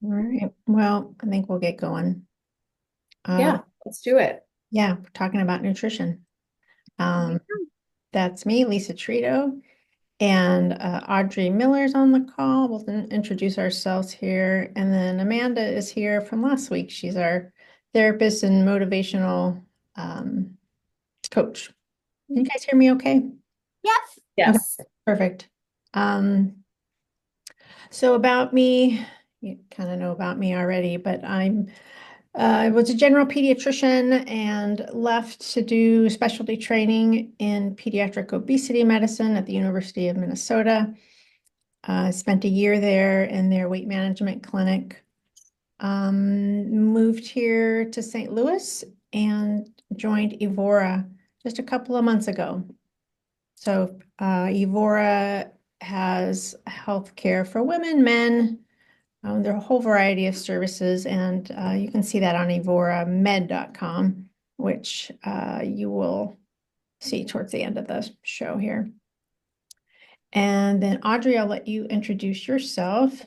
All right. Well, I think we'll get going. Uh, Yeah, let's do it. yeah, we're talking about nutrition. Um, that's me, Lisa Tritto, and Audrey Miller's on the call. We'll then introduce ourselves here, and then Amanda is here from last week. She's our therapist and motivational um, coach. Can you guys hear me okay? Yes. Okay, Yes. perfect. Um, so about me, you kind of know about me already, but I was a general pediatrician and left to do specialty training in pediatric obesity medicine at the University of Minnesota. I spent a year there in their weight management clinic. Moved here to St. Louis and joined Evora just a couple of months ago. So Evora has healthcare for women, men. There are a whole variety of services, and you can see that on evoramed.com, which you will see towards the end of the show here. And then Audrey, I'll let you introduce yourself.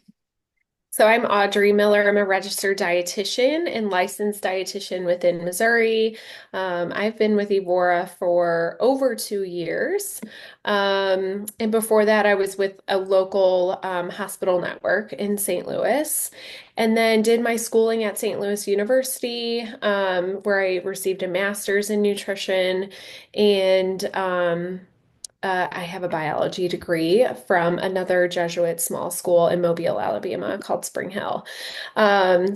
So I'm Audrey Miller. I'm a registered dietitian and licensed dietitian within Missouri. I've been with Evora for over 2 years. And before that, I was with a local hospital network in St. Louis. And then did my schooling at St. Louis University, where I received a master's in nutrition and I have a biology degree from another Jesuit small school in Mobile, Alabama called Spring Hill.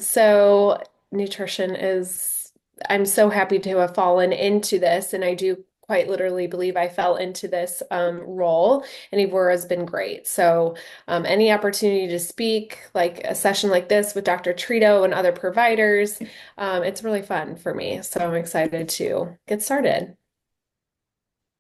So nutrition is, I'm so happy to have fallen into this, and I do quite literally believe I fell into this role, and Evora has been great. So any opportunity to speak, like a session like this with Dr. Tritto and other providers, it's really fun for me. So I'm excited to get started.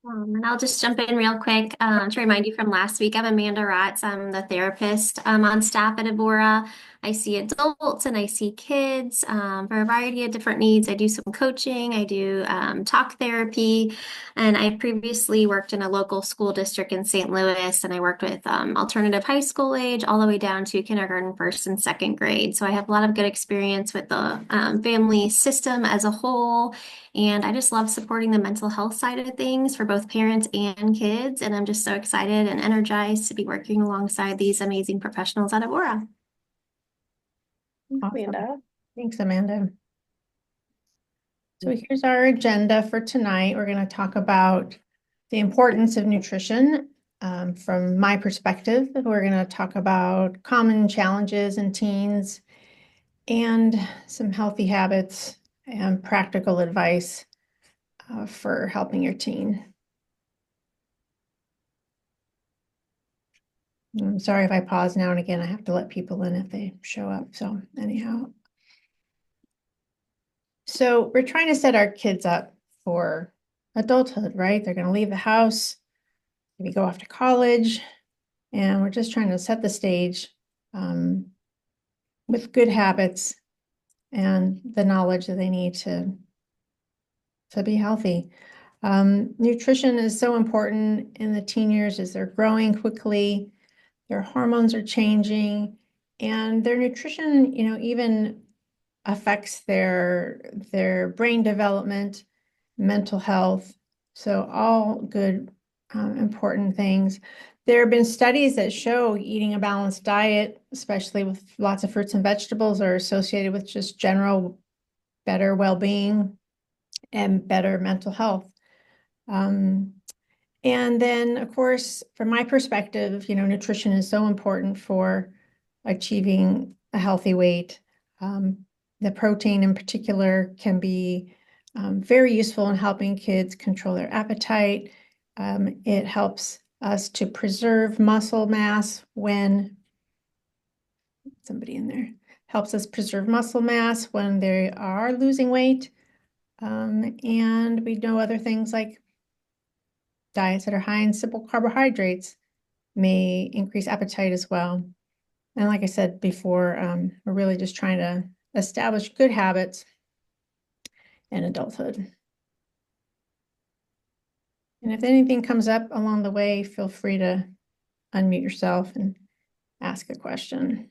And I'll just jump in real quick to remind you from last week. I'm Amanda Ratz. I'm the therapist on staff at Evora. I see adults and I see kids for a variety of different needs. I do some coaching, I do talk therapy, and I previously worked in a local school district in St. Louis, and I worked with alternative high school age all the way down to kindergarten, first and second grade. So I have a lot of good experience with the family system as a whole. And I just love supporting the mental health side of things for both parents and kids. And I'm just so excited and energized to be working alongside these amazing professionals at Aurora. Awesome. Amanda. Thanks, Amanda. So here's our agenda for tonight. We're going to talk about the importance of nutrition from my perspective. We're going to talk about common challenges in teens and some healthy habits and practical advice for helping your teen. I'm sorry if I pause now and again. I have to let people in if they show up. So anyhow, so we're trying to set our kids up for adulthood, right? They're going to leave the house, maybe go off to college, and we're just trying to set the stage um, with good habits and the knowledge that they need to be healthy. Nutrition is so important in the teen years as they're growing quickly, their hormones are changing, and their nutrition, even affects their brain development, mental health. So all good, important things. There have been studies that show eating a balanced diet, especially with lots of fruits and vegetables, are associated with just general better well-being and better mental health. Um, and then, of course, from my perspective, nutrition is so important for achieving a healthy weight. The protein in particular can be very useful in helping kids control their appetite. It helps us to preserve muscle mass when somebody in there helps us preserve muscle mass when they are losing weight. And we know other things like diets that are high in simple carbohydrates may increase appetite as well. And like I said before, we're really just trying to establish good habits in adulthood. And if anything comes up along the way, feel free to unmute yourself and ask a question.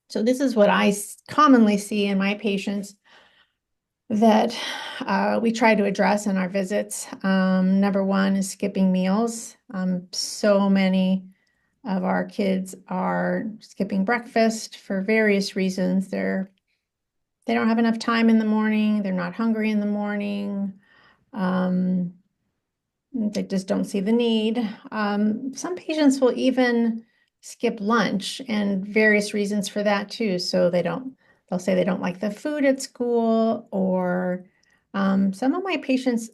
So this is what I commonly see in my patients that we try to address in our visits. Number one is skipping meals. So many of our kids are skipping breakfast for various reasons. They don't have enough time in the morning. They're not hungry in the morning. Um, they just don't see the need. Some patients will even skip lunch, and various reasons for that too. So they'll say they don't like the food at school, or some of my patients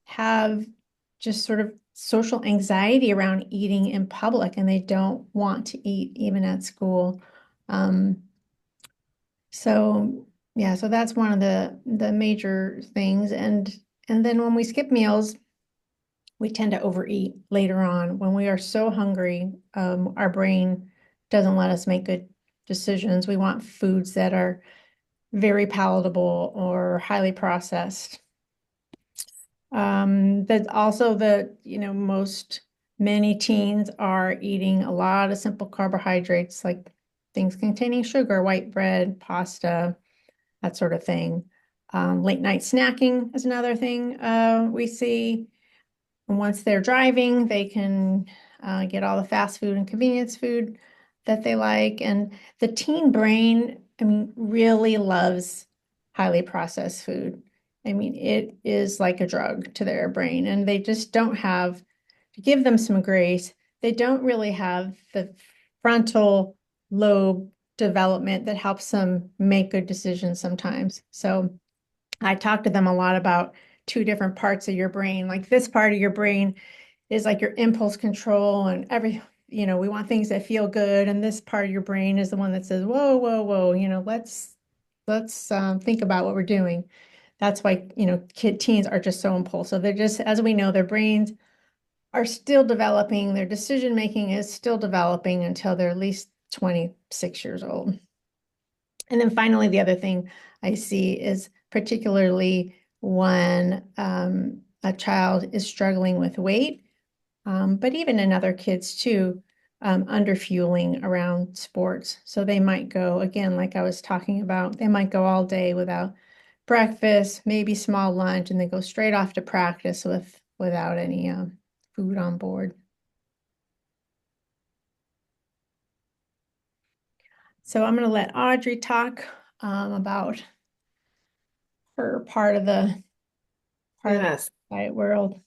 have just sort of social anxiety around eating in public, and they don't want to eat even at school. Um, so yeah, so that's one of the major things. And then when we skip meals, we tend to overeat later on. When we are so hungry, our brain doesn't let us make good decisions. We want foods that are very palatable or highly processed. That also many teens are eating a lot of simple carbohydrates, like things containing sugar, white bread, pasta, that sort of thing. Late night snacking is another thing we see. And once they're driving, they can get all the fast food and convenience food that they like. And the teen brain, I mean, really loves highly processed food. I mean, it is like a drug to their brain, and they just don't have, to give them some grace, they don't really have the frontal lobe development that helps them make good decisions sometimes. So I talk to them a lot about two different parts of your brain. Like this part of your brain is like your impulse control and we want things that feel good. And this part of your brain is the one that says, whoa, whoa, whoa, let's think about what we're doing. That's why, teens are just so impulsive. They're just, as we know, their brains are still developing. Their decision making is still developing until they're at least 26 years old. And then finally, the other thing I see is particularly when a child is struggling with weight, but even in other kids too, under fueling around sports. So they might go, again, like I was talking about, they might go all day without breakfast, maybe small lunch, and then go straight off to practice without any food on board. So I'm going to let Audrey talk about her part of the Yes. diet world.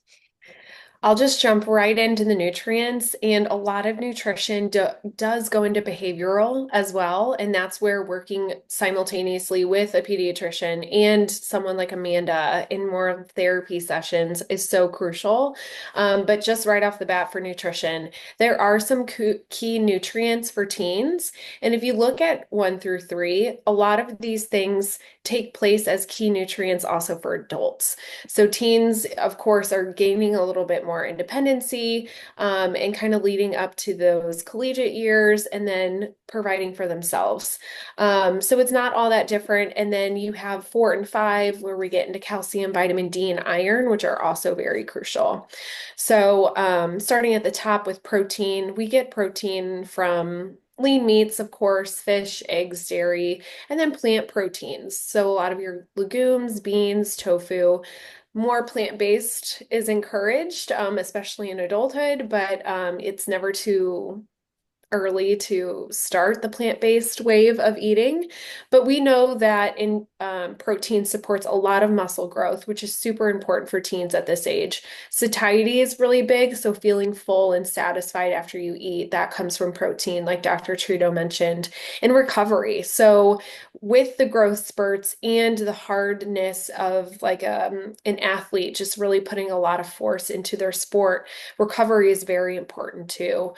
I'll just jump right into the nutrients, and a lot of nutrition does go into behavioral as well, and that's where working simultaneously with a pediatrician and someone like Amanda in more therapy sessions is so crucial. But just right off the bat for nutrition, there are some key nutrients for teens, and if you look at 1 through 3, a lot of these things take place as key nutrients also for adults. So teens, of course, are gaining a little bit more independency and kind of leading up to those collegiate years and then providing for themselves. So it's not all that different. And then you have 4 and 5 where we get into calcium, vitamin D, and iron, which are also very crucial. So starting at the top with protein, we get protein from lean meats, of course, fish, eggs, dairy, and then plant proteins. So a lot of your legumes, beans, tofu. More plant-based is encouraged, especially in adulthood, but it's never too early to start the plant-based wave of eating. But we know that in protein supports a lot of muscle growth, which is super important for teens at this age. Satiety is really big, so feeling full and satisfied after you eat, that comes from protein, like Dr. Tritto mentioned, and recovery. So with the growth spurts and the hardness of like an athlete just really putting a lot of force into their sport, recovery is very important too.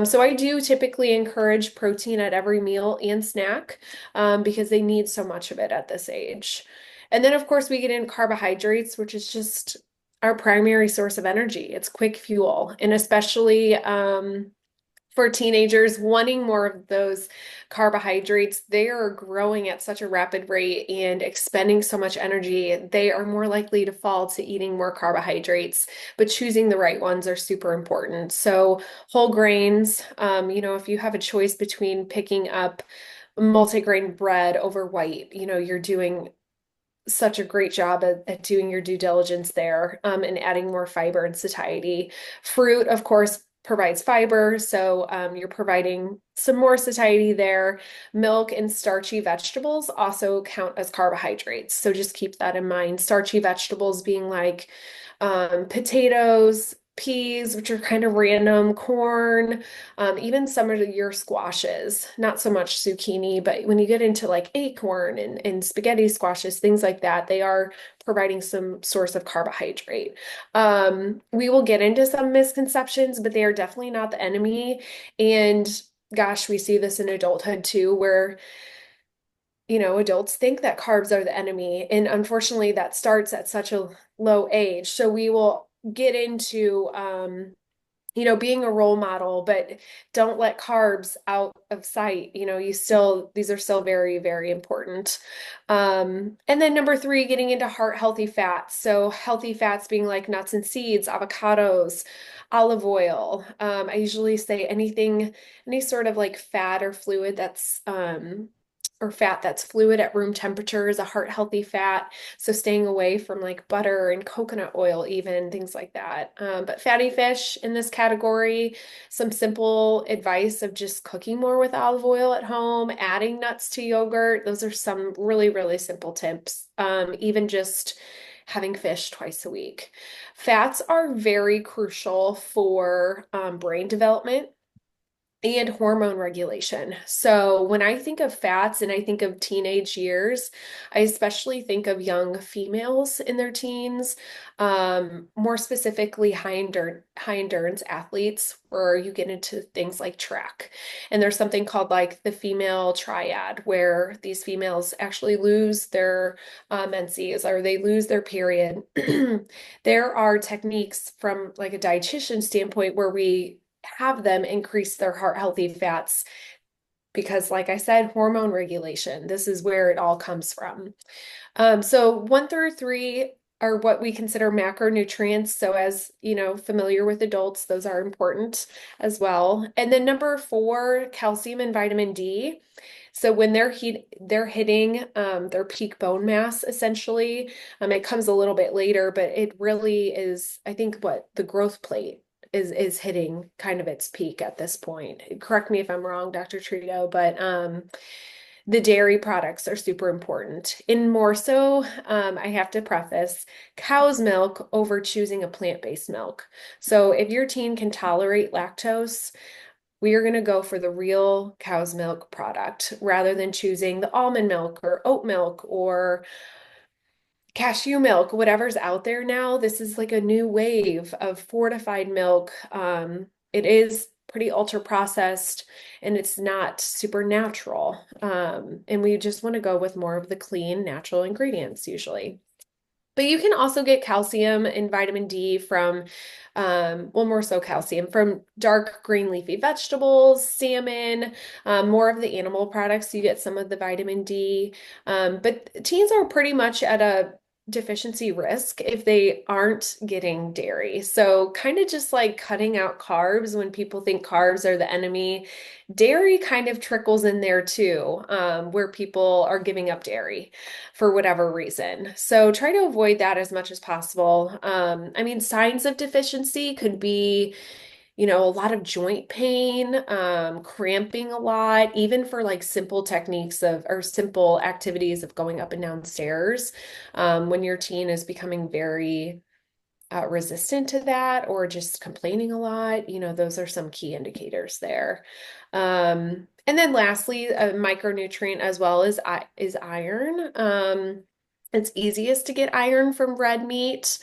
So I do typically encourage protein at every meal and snack because they need so much of it at this age. And then, of course, we get in carbohydrates, which is just our primary source of energy. It's quick fuel, and especially for teenagers wanting more of those carbohydrates, they are growing at such a rapid rate and expending so much energy. They are more likely to fall to eating more carbohydrates, but choosing the right ones are super important. So whole grains, if you have a choice between picking up multigrain bread over white. You're doing such a great job at doing your due diligence there, and adding more fiber and satiety. Fruit, of course, provides fiber, so you're providing some more satiety there. Milk and starchy vegetables also count as carbohydrates, so just keep that in mind. Starchy vegetables being like potatoes, peas, which are kind of random, corn, even some of your squashes, not so much zucchini, but when you get into like acorn and spaghetti squashes, things like that, they are providing some source of carbohydrate. We will get into some misconceptions, but they are definitely not the enemy. And gosh, we see this in adulthood too, where adults think that carbs are the enemy. And unfortunately, that starts at such a low age. So we will get into, being a role model, but don't let carbs out of sight. These are still very, very important. And then number three, getting into heart healthy fats. So healthy fats being like nuts and seeds, avocados, olive oil. I usually say any sort of like fat or fluid or fat that's fluid at room temperature is a heart healthy fat. So staying away from like butter and coconut oil, even things like that. But fatty fish in this category, some simple advice of just cooking more with olive oil at home, adding nuts to yogurt. Those are some really, really simple tips. Even just having fish twice a week. Fats are very crucial for brain development and hormone regulation. So when I think of fats and I think of teenage years, I especially think of young females in their teens, more specifically high endurance athletes, where you get into things like track. And there's something called like the female triad, where these females actually lose their menses or they lose their period. There are techniques from like a dietitian standpoint where we have them increase their heart healthy fats because, like I said, hormone regulation, this is where it all comes from. So 1 through 3 are what we consider macronutrients. So as familiar with adults, those are important as well. And then number 4, calcium and vitamin D. So when they're hitting their peak bone mass, essentially, it comes a little bit later, but it really is, I think, what the growth plate is hitting kind of its peak at this point. Correct me if I'm wrong, Dr. Tritto, but the dairy products are super important. And more so, I have to preface cow's milk over choosing a plant-based milk. So if your teen can tolerate lactose, we are going to go for the real cow's milk product rather than choosing the almond milk or oat milk or cashew milk, whatever's out there now. This is like a new wave of fortified milk. It is pretty ultra processed and it's not super natural. And we just want to go with more of the clean, natural ingredients usually. But you can also get calcium and vitamin D from, well, more so calcium from dark green leafy vegetables, salmon, more of the animal products. You get some of the vitamin D. But teens are pretty much at a deficiency risk if they aren't getting dairy. So kind of just like cutting out carbs when people think carbs are the enemy. Dairy kind of trickles in there too, where people are giving up dairy for whatever reason. So try to avoid that as much as possible. I mean, signs of deficiency could be, a lot of joint pain, cramping a lot, even for like simple techniques or simple activities of going up and down stairs. When your teen is becoming very resistant to that or just complaining a lot, those are some key indicators there. And then lastly, a micronutrient as well is iron. It's easiest to get iron from red meat.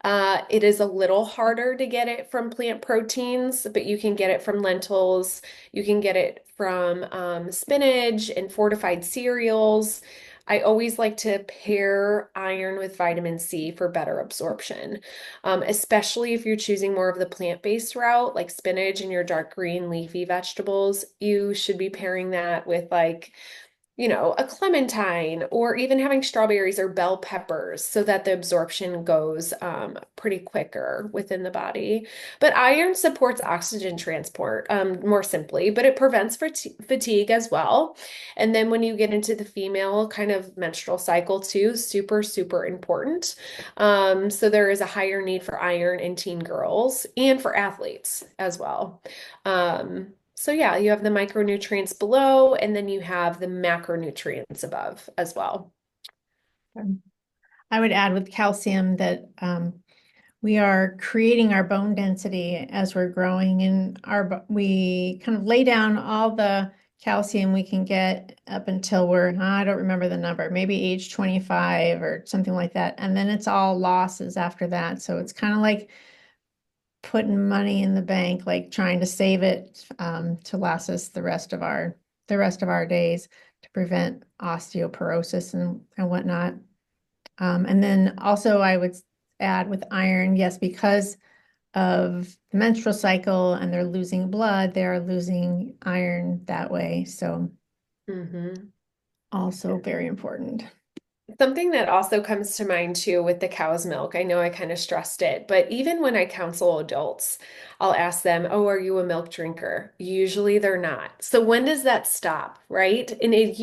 It is a little harder to get it from plant proteins, but you can get it from lentils. You can get it from spinach and fortified cereals. I always like to pair iron with vitamin C for better absorption, especially if you're choosing more of the plant-based route, like spinach and your dark green leafy vegetables. You should be pairing that with like a clementine, or even having strawberries or bell peppers so that the absorption goes pretty quicker within the body. But iron supports oxygen transport more simply, but it prevents fatigue as well. And then when you get into the female kind of menstrual cycle too, super, super important. So there is a higher need for iron in teen girls and for athletes as well. So yeah, you have the micronutrients below, and then you have the macronutrients above as well. I would add with calcium that we are creating our bone density as we're growing, and we kind of lay down all the calcium we can get up until I don't remember the number, maybe age 25 or something like that. And then it's all losses after that. So it's kind of like putting money in the bank, like trying to save it to last us the rest of our days to prevent osteoporosis and whatnot. And then also I would add with iron, yes, because of the menstrual cycle and they're losing blood, they are losing iron that way. So Mhm. also very important. Something that also comes to mind too with the cow's milk, I know I kind of stressed it, but even when I counsel adults, I'll ask them, "Oh, are you a milk drinker?" Usually they're not. So when does that stop, right? And it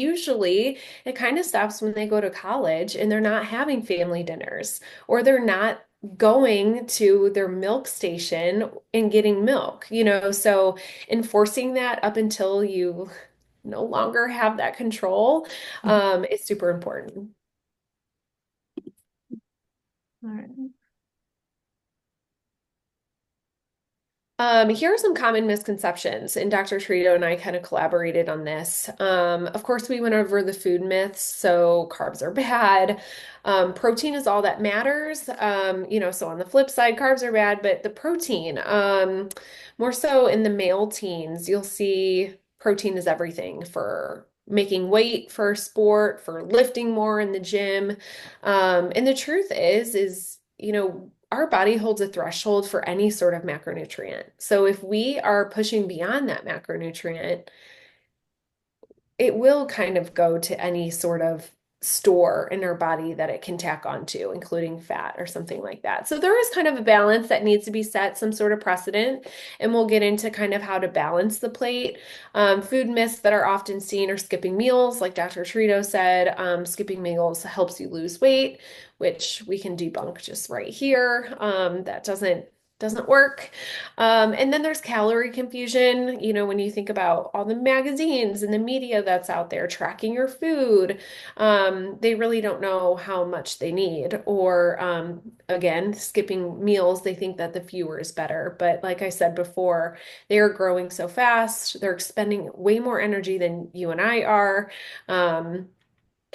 kind of stops when they go to college and they're not having family dinners, or they're not going to their milk station and getting milk, So enforcing that up until you no longer have that control, is super important. All right. Here are some common misconceptions, and Dr. Tritto and I kind of collaborated on this. Of course, we went over the food myths, so carbs are bad. Protein is all that matters. So on the flip side, carbs are bad, but the protein, more so in the male teens, you'll see protein is everything for making weight for sport, for lifting more in the gym. And the truth is, our body holds a threshold for any sort of macronutrient. So if we are pushing beyond that macronutrient, it will kind of go to any sort of store in our body that it can tack onto, including fat or something like that. So there is kind of a balance that needs to be set, some sort of precedent, and we'll get into kind of how to balance the plate. Food myths that are often seen are skipping meals, like Dr. Tritto said. Skipping meals helps you lose weight, which we can debunk just right here. That doesn't work. And then there's calorie confusion. When you think about all the magazines and the media that's out there tracking your food, they really don't know how much they need. Or again, skipping meals, they think that the fewer is better. But like I said before, they are growing so fast. They're expending way more energy than you and I are.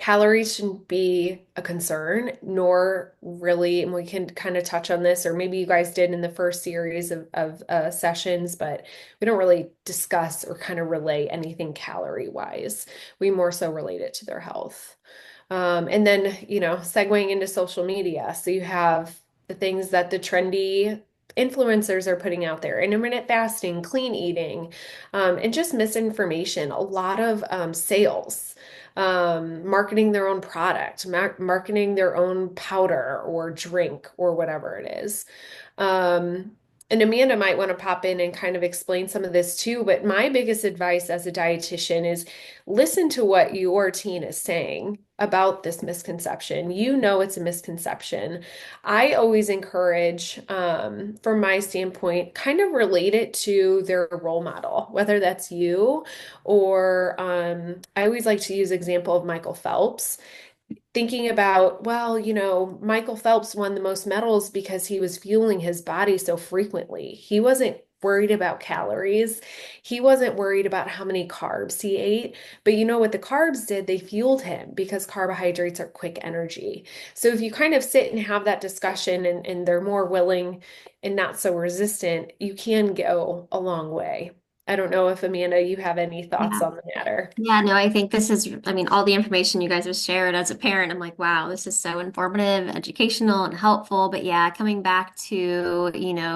Calories shouldn't be a concern, nor really, and we can kind of touch on this, or maybe you guys did in the first series of sessions, but we don't really discuss or kind of relay anything calorie wise. We more so relate it to their health. And then, segueing into social media. So you have the things that the trendy influencers are putting out there, intermittent fasting, clean eating, and just misinformation, a lot of sales, marketing their own product, marketing their own powder or drink or whatever it is. And Amanda might want to pop in and kind of explain some of this too, but my biggest advice as a dietitian is listen to what your teen is saying about this misconception. It's a misconception. I always encourage, from my standpoint, kind of relate it to their role model, whether that's you or I always like to use example of Michael Phelps, thinking about, well, Michael Phelps won the most medals because he was fueling his body so frequently. He wasn't worried about calories. He wasn't worried about how many carbs he ate. But you know what the carbs did? They fueled him because carbohydrates are quick energy. So if you kind of sit and have that discussion and they're more willing and not so resistant, you can go a long way. I don't know if Amanda, you have any thoughts Yeah. on the matter. Yeah, no, I think this is, I mean, all the information you guys have shared as a parent, I'm like, wow, this is so informative, educational, and helpful. But yeah, coming back to,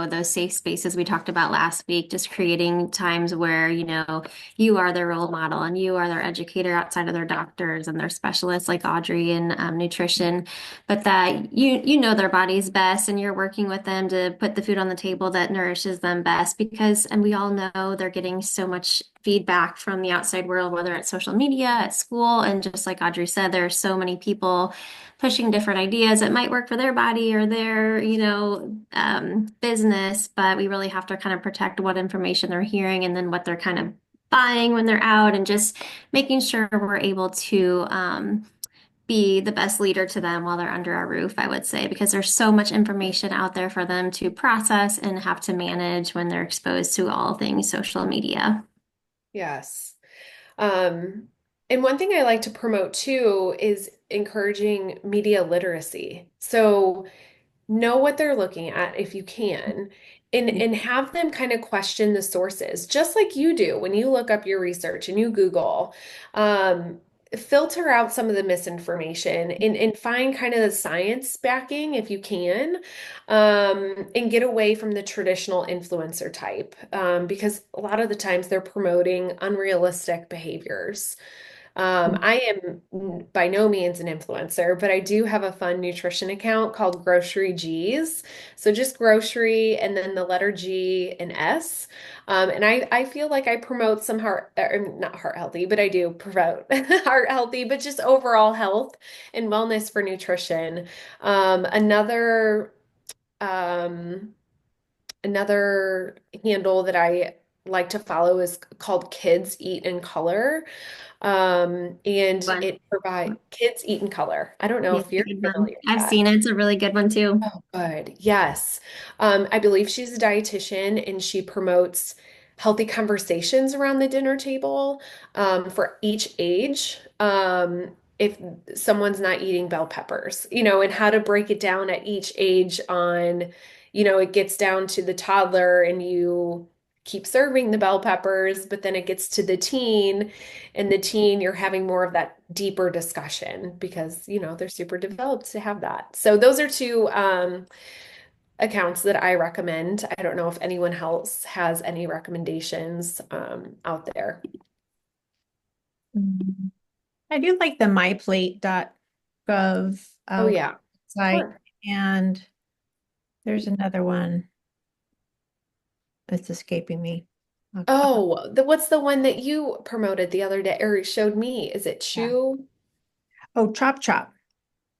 those safe spaces we talked about last week, just creating times where, you are their role model and you are their educator outside of their doctors and their specialists like Audrey in nutrition, but that you know their bodies best and you're working with them to put the food on the table that nourishes them best because, and we all know they're getting so much feedback from the outside world, whether it's social media, at school, and just like Audrey said, there are so many people pushing different ideas that might work for their body or their, business, but we really have to kind of protect what information they're hearing and then what they're kind of buying when they're out and just making sure we're able to be the best leader to them while they're under our roof, I would say, because there's so much information out there for them to process and have to manage when they're exposed to all things social media. Yes. Um, and one thing I like to promote too is encouraging media literacy. So know what they're looking at if you can, and have them kind of question the sources, just like you do when you look up your research and you Google. Filter out some of the misinformation and find kind of the science backing if you can, and get away from the traditional influencer type, because a lot of the times they're promoting unrealistic behaviors. I am by no means an influencer, but I do have a fun nutrition account called Grocery G's. So just grocery and then the letter G and S. And I feel like I promote some not heart healthy, but I do promote heart healthy, but just overall health and wellness for nutrition. Another um, another handle that I like to follow is called Kids Eat in Color. And One. it provide Kids Eat in Color. I don't know Yeah, if you're good one. familiar with I've that. seen it. It's a really good one too. Oh, good. Yes. I believe she's a dietitian and she promotes healthy conversations around the dinner table, for each age. If someone's not eating bell peppers, and how to break it down at each age on, it gets down to the toddler and you keep serving the bell peppers, but then it gets to the teen, and the teen, you're having more of that deeper discussion because, they're super developed to have that. So those are two accounts that I recommend. I don't know if anyone else has any recommendations out there. Mm. I do like the myplate.gov Oh yeah, site, sure. and there's another one that's escaping me. Oh, what's the one that you promoted the other day or showed me? Is it Yeah. Chew? Oh, Chop Chop.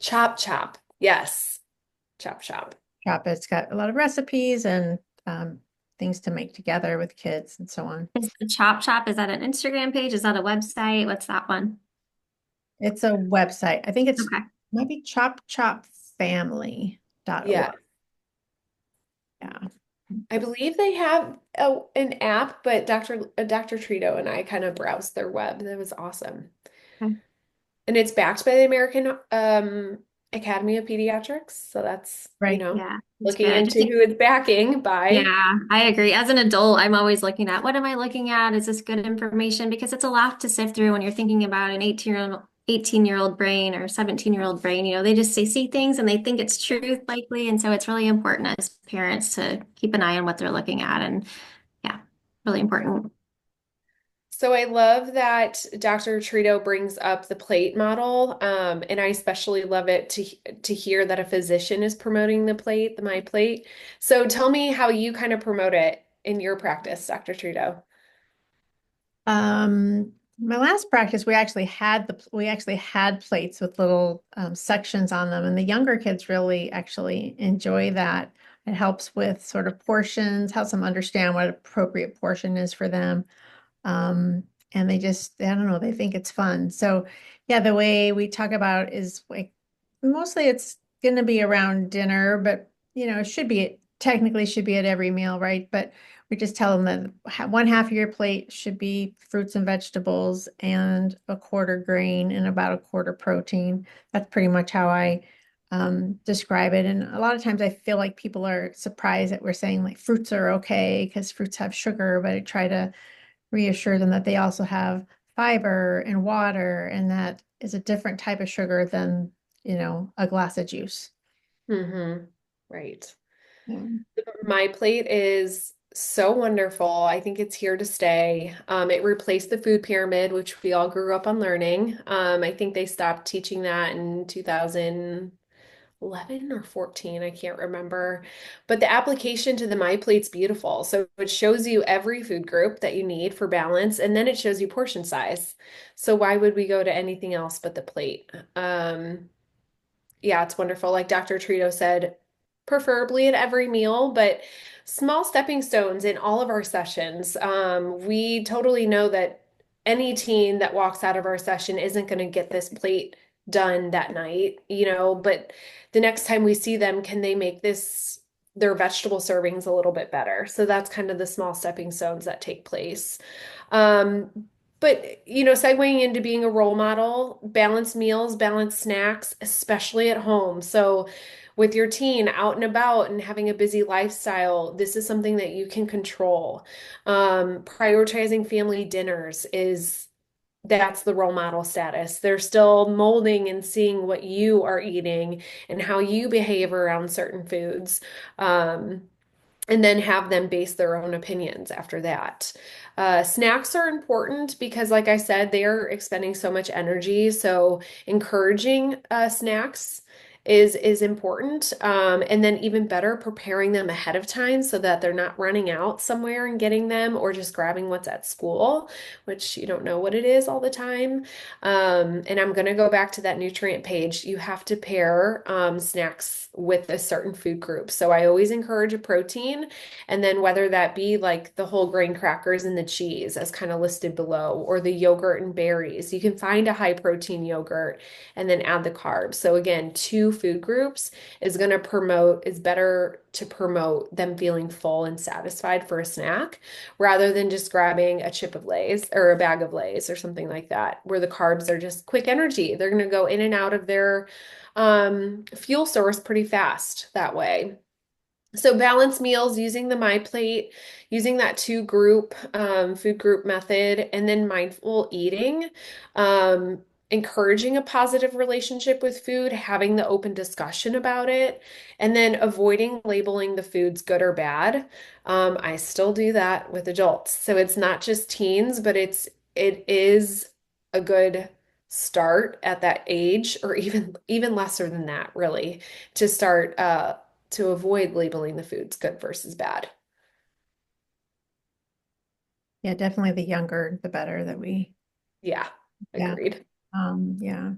Chop Chop. Yes, Chop Chop. Chop. It's got a lot of recipes and things to make together with kids and so on. Is the Chop Chop, is that an Instagram page? Is that a website? What's that one? It's a website. I think it's Okay. might be Yeah. chopchopfamily.org. Yeah. I believe they have an app, but Dr. Trito and I kind of browsed their web. That was awesome. Okay. And it's backed by the American Academy of Pediatrics. So that's, Right. Yeah, it's looking good. into who it's backing by. Yeah, I agree. As an adult, I'm always looking at what am I looking at? Is this good information? Because it's a lot to sift through when you're thinking about an 18-year-old brain or 17-year-old brain. They just see things and they think it's truth likely. And so it's really important as parents to keep an eye on what they're looking at. And yeah, really important. So I love that Dr. Trito brings up the plate model, and I especially love it to hear that a physician is promoting the plate, the My Plate. So tell me how you kind of promote it in your practice, Dr. Trito. My last practice, we actually had plates with little sections on them, and the younger kids really actually enjoy that. It helps with sort of portions, helps them understand what appropriate portion is for them. Um, and I don't know, they think it's fun. So yeah, the way we talk about is like mostly it's going to be around dinner, but it technically should be at every meal, right? But we just tell them that one half of your plate should be fruits and vegetables and a quarter grain and about a quarter protein. That's pretty much how I describe it. And a lot of times I feel like people are surprised that we're saying like fruits are okay because fruits have sugar, but I try to reassure them that they also have fiber and water, and that is a different type of sugar than, a glass of juice. Mm-hmm. Right. Yeah. My plate is so wonderful. I think it's here to stay. It replaced the food pyramid, which we all grew up on learning. I think they stopped teaching that in 2011 or 14. I can't remember. But the application to the My Plate's beautiful. So it shows you every food group that you need for balance, and then it shows you portion size. So why would we go to anything else but the plate? Yeah, it's wonderful. Like Dr. Tritto said, preferably at every meal, but small stepping stones in all of our sessions. We totally know that any teen that walks out of our session isn't going to get this plate done that night, but the next time we see them, can they make their vegetable servings a little bit better? So that's kind of the small stepping stones that take place. Um, but, segueing into being a role model, balanced meals, balanced snacks, especially at home. So, with your teen out and about and having a busy lifestyle, this is something that you can control. Prioritizing family dinners that's the role model status. They're still molding and seeing what you are eating and how you behave around certain foods. Um, and then have them base their own opinions after that. Snacks are important because, like I said, they are expending so much energy. So encouraging snacks is important. And then even better, preparing them ahead of time so that they're not running out somewhere and getting them or just grabbing what's at school, which you don't know what it is all the time. And I'm going to go back to that nutrient page. You have to pair snacks with a certain food group. So I always encourage a protein, and then whether that be like the whole grain crackers and the cheese, as kind of listed below, or the yogurt and berries. You can find a high protein yogurt and then add the carbs. So again, two food groups is better to promote them feeling full and satisfied for a snack rather than just grabbing a chip of Lay's or a bag of Lay's or something like that, where the carbs are just quick energy. They're going to go in and out of their fuel source pretty fast that way. So balanced meals using the My Plate, using that two group food group method, and then mindful eating, um, encouraging a positive relationship with food, having the open discussion about it, and then avoiding labeling the foods good or bad. I still do that with adults. So it's not just teens, but it is a good start at that age, or even lesser than that, really, to start to avoid labeling the foods good versus bad. Yeah, definitely the younger, the better that we, Yeah, yeah. agreed. Yeah.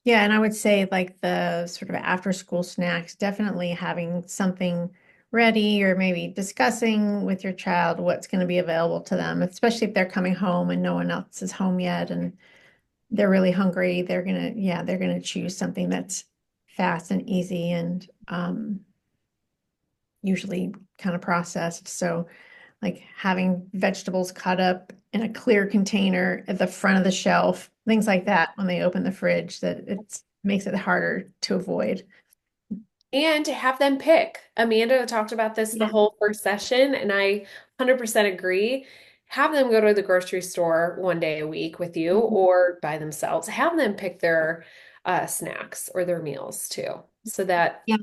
Yeah, and I would say like the sort of after school snacks, definitely having something ready or maybe discussing with your child what's going to be available to them, especially if they're coming home and no one else is home yet and they're really hungry. They're gonna choose something that's fast and easy and usually kind of processed. So like having vegetables cut up in a clear container at the front of the shelf, things like that when they open the fridge, that it makes it harder to avoid. And to have them pick. Amanda talked about this the Yeah. whole first session, and I 100% agree. Have them go to the grocery store one day a week with you or by themselves. Have them pick their snacks or their meals too, so that, Yeah.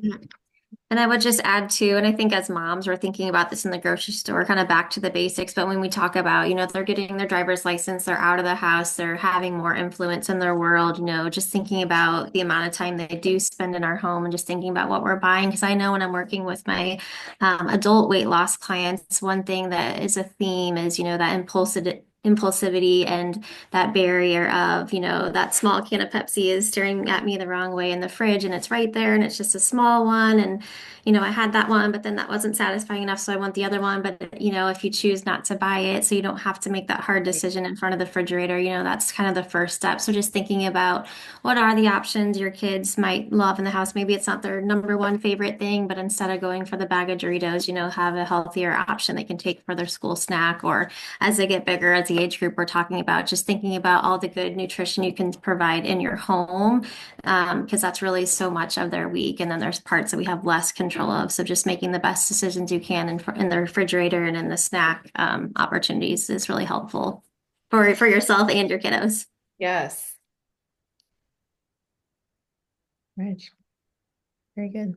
And I would just add too, and I think as moms, we're thinking about this in the grocery store, kind of back to the basics. But when we talk about, they're getting their driver's license, they're out of the house, they're having more influence in their world, just thinking about the amount of time they do spend in our home and just thinking about what we're buying. Because I know when I'm working with my adult weight loss clients, one thing that is a theme is, that impulsivity and that barrier of, that small can of Pepsi is staring at me the wrong way in the fridge and it's right there and it's just a small one. And I had that one, but then that wasn't satisfying enough, so I want the other one. But, if you choose not to buy it, so you don't have to make that hard decision in front of the refrigerator, that's kind of the first step. So just thinking about what are the options your kids might love in the house. Maybe it's not their number one favorite thing, but instead of going for the bag of Doritos, have a healthier option they can take for their school snack, or as they get bigger, as the age group we're talking about, just thinking about all the good nutrition you can provide in your home, because that's really so much of their week. And then there's parts that we have less control of. So just making the best decisions you can in the refrigerator and in the snack opportunities is really helpful for yourself and your kiddos. Yes. Right. Very good.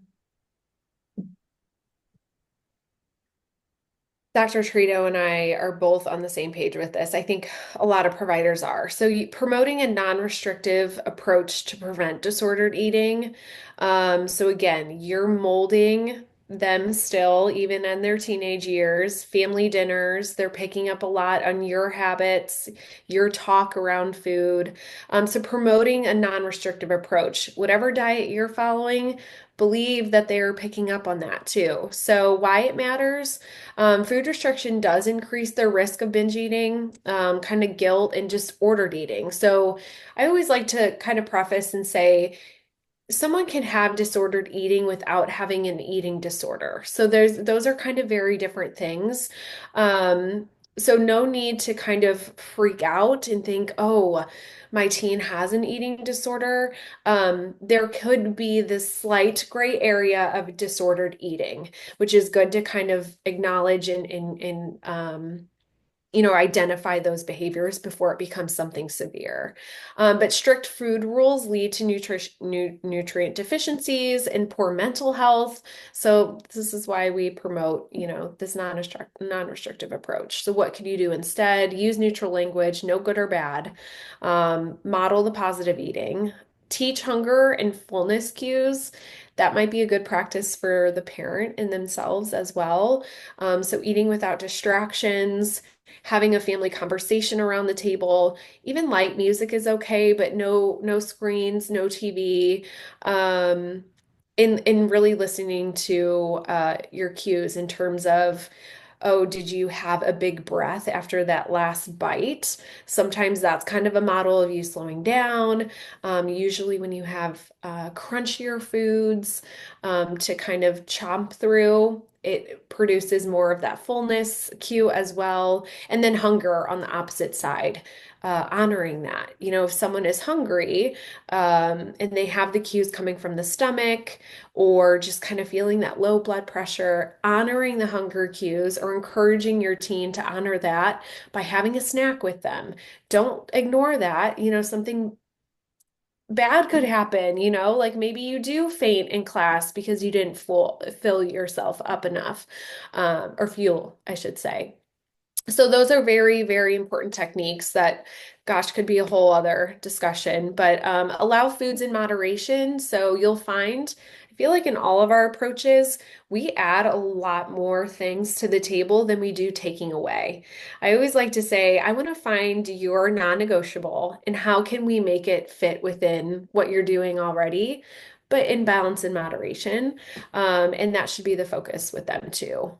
Dr. Tritto and I are both on the same page with this. I think a lot of providers are. So, promoting a non-restrictive approach to prevent disordered eating. So again, you're molding them still, even in their teenage years, family dinners, they're picking up a lot on your habits, your talk around food. So promoting a non-restrictive approach, whatever diet you're following, believe that they're picking up on that too. So why it matters? Food restriction does increase their risk of binge eating, kind of guilt, and just ordered eating. So I always like to kind of preface and say, someone can have disordered eating without having an eating disorder. So those are kind of very different things. So no need to kind of freak out and think, oh, my teen has an eating disorder. There could be this slight gray area of disordered eating, which is good to kind of acknowledge and identify those behaviors before it becomes something severe. But strict food rules lead to nutrient deficiencies and poor mental health. So this is why we promote, this non-restrictive approach. So what can you do instead? Use neutral language, no good or bad. Model the positive eating. Teach hunger and fullness cues. That might be a good practice for the parent and themselves as well. So eating without distractions, having a family conversation around the table. Even light music is okay, but no screens, no TV. In really listening to your cues in terms of, oh, did you have a big breath after that last bite? Sometimes that's kind of a model of you slowing down. Usually when you have crunchier foods to kind of chomp through, it produces more of that fullness cue as well. And then hunger on the opposite side, honoring that. If someone is hungry and they have the cues coming from the stomach or just kind of feeling that low blood pressure, honoring the hunger cues or encouraging your teen to honor that by having a snack with them. Don't ignore that. Something bad could happen, like maybe you do faint in class because you didn't fill yourself up enough, or fuel, I should say. So those are very, very important techniques that, gosh, could be a whole other discussion, but allow foods in moderation. So you'll find, I feel like in all of our approaches, we add a lot more things to the table than we do taking away. I always like to say, I want to find your non-negotiable and how can we make it fit within what you're doing already, but in balance and moderation. And that should be the focus with them too.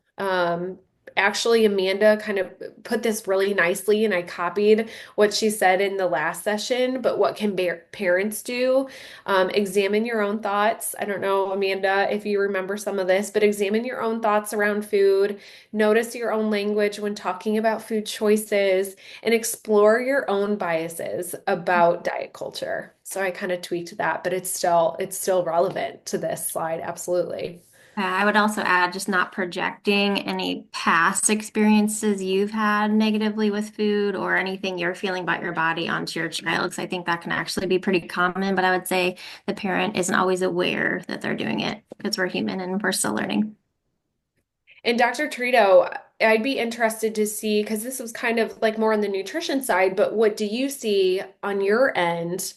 Actually, Amanda kind of put this really nicely, and I copied what she said in the last session. But what can parents do? Examine your own thoughts. I don't know, Amanda, if you remember some of this, but examine your own thoughts around food. Notice your own language when talking about food choices, and explore your own biases about diet culture. So I kind of tweaked that, but it's still relevant to this slide. Absolutely. I would also add just not projecting any past experiences you've had negatively with food or anything you're feeling about your body onto your child, because I think that can actually be pretty common. But I would say the parent isn't always aware that they're doing it because we're human and we're still learning. And Dr. Trito, I'd be interested to see, because this was kind of like more on the nutrition side, but what do you see on your end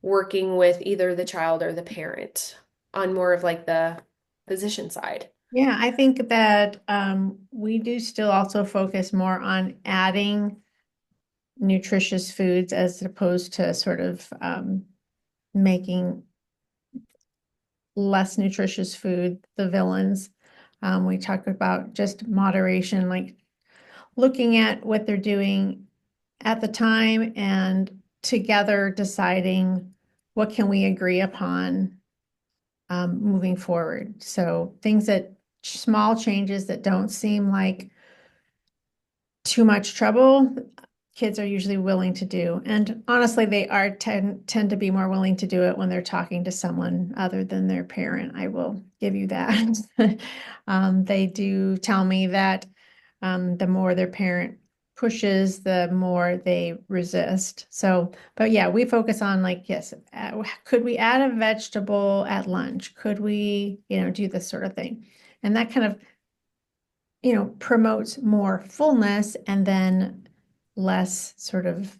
working with either the child or the parent on more of like the physician side? Yeah, I think that we do still also focus more on adding nutritious foods as opposed to sort of making less nutritious food the villains. We talk about just moderation, like looking at what they're doing at the time and together deciding what can we agree upon moving forward. So things that small changes that don't seem like too much trouble kids are usually willing to do. And honestly, they are tend to be more willing to do it when they're talking to someone other than their parent. I will give you that. They do tell me that the more their parent pushes, the more they resist. So, but yeah, we focus on like, yes, could we add a vegetable at lunch? Could we, do this sort of thing? And that kind of, promotes more fullness and then less sort of,